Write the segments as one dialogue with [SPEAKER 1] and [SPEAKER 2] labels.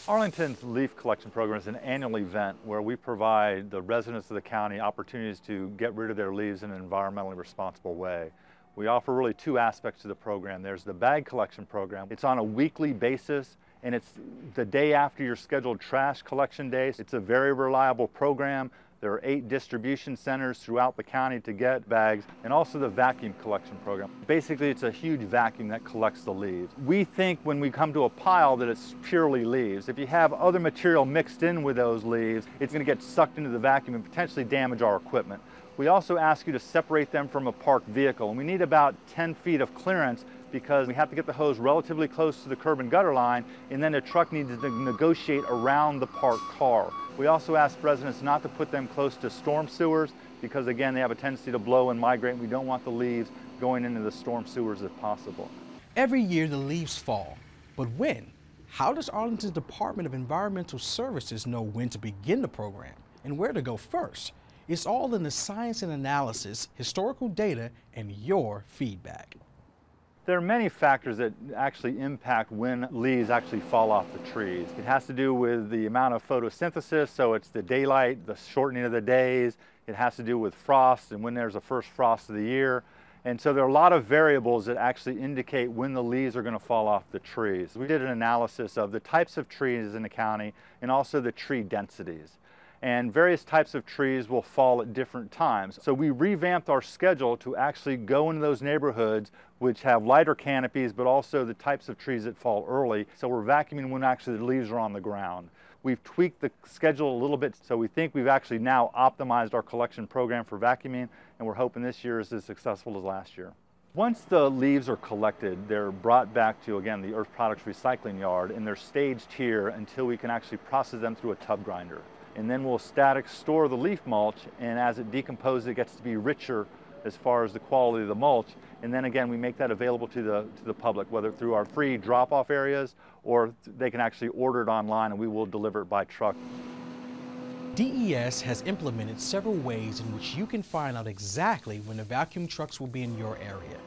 [SPEAKER 1] Arlington's leaf collection program is an annual event where we provide the residents of the county opportunities to get rid of their leaves in an environmentally responsible way. We offer really two aspects to the program. There's the bag collection program. It's on a weekly basis, and it's the day after your scheduled trash collection days. It's a very reliable program. There are 8 distribution centers throughout the county to get bags, and also the vacuum collection program. Basically, it's a huge vacuum that collects the leaves. We think when we come to a pile that it's purely leaves. If you have other material mixed in with those leaves, it's going to get sucked into the vacuum and potentially damage our equipment. We also ask you to separate them from a parked vehicle, and we need about 10 feet of clearance because we have to get the hose relatively close to the curb and gutter line, and then the truck needs to negotiate around the parked car. We also ask residents not to put them close to storm sewers because, again, they have a tendency to blow and migrate, and we don't want the leaves going into the storm sewers if possible.
[SPEAKER 2] Every year the leaves fall, but when? How does Arlington's Department of Environmental Services know when to begin the program and where to go first? It's all in the science and analysis, historical data, and your feedback.
[SPEAKER 1] There are many factors that actually impact when leaves actually fall off the trees. It has to do with the amount of photosynthesis, so it's the daylight, the shortening of the days. It has to do with frost and when there's a first frost of the year. And so there are a lot of variables that actually indicate when the leaves are going to fall off the trees. We did an analysis of the types of trees in the county and also the tree densities. And various types of trees will fall at different times. So we revamped our schedule to actually go into those neighborhoods which have lighter canopies, but also the types of trees that fall early. So we're vacuuming when actually the leaves are on the ground. We've tweaked the schedule a little bit, so we think we've actually now optimized our collection program for vacuuming, and we're hoping this year is as successful as last year. Once the leaves are collected, they're brought back to, again, the Earth Products Recycling Yard, and they're staged here until we can actually process them through a tub grinder. And then we'll static store the leaf mulch, and as it decomposes, it gets to be richer as far as the quality of the mulch. And then again, we make that available to the public, whether through our free drop-off areas or they can actually order it online and we will deliver it by truck.
[SPEAKER 2] DES has implemented several ways in which you can find out exactly when the vacuum trucks will be in your area.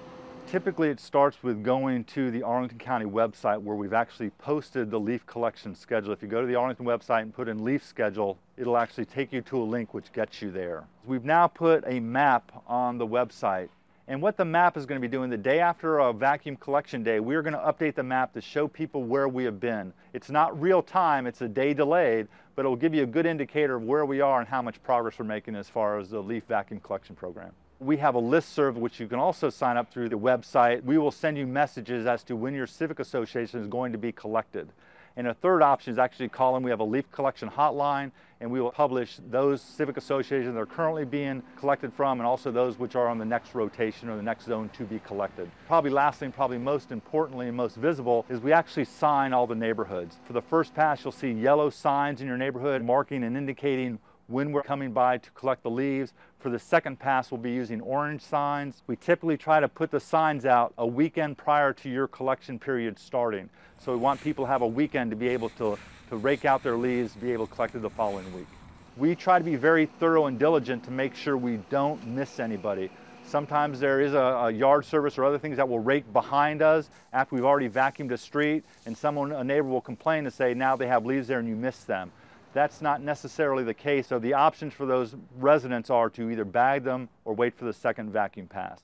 [SPEAKER 1] Typically, it starts with going to the Arlington County website where we've actually posted the leaf collection schedule. If you go to the Arlington website and put in leaf schedule, it'll actually take you to a link which gets you there. We've now put a map on the website, and what the map is going to be doing the day after a vacuum collection day, we're going to update the map to show people where we have been. It's not real time, it's a day delayed, but it will give you a good indicator of where we are and how much progress we're making as far as the leaf vacuum collection program. We have a listserv which you can also sign up through the website. We will send you messages as to when your civic association is going to be collected. And a third option is actually calling. We have a leaf collection hotline, and we will publish those civic associations that are currently being collected from and also those which are on the next rotation or the next zone to be collected. Probably last thing, probably most importantly and most visible, is we actually sign all the neighborhoods. For the first pass, you'll see yellow signs in your neighborhood marking and indicating when we're coming by to collect the leaves. For the second pass, we'll be using orange signs. We typically try to put the signs out a weekend prior to your collection period starting. So we want people to have a weekend to be able to rake out their leaves, be able to collect it the following week. We try to be very thorough and diligent to make sure we don't miss anybody. Sometimes there is a yard service or other things that will rake behind us after we've already vacuumed a street, and a neighbor will complain and say, now they have leaves there and you missed them. That's not necessarily the case, so the options for those residents are to either bag them or wait for the second vacuum pass.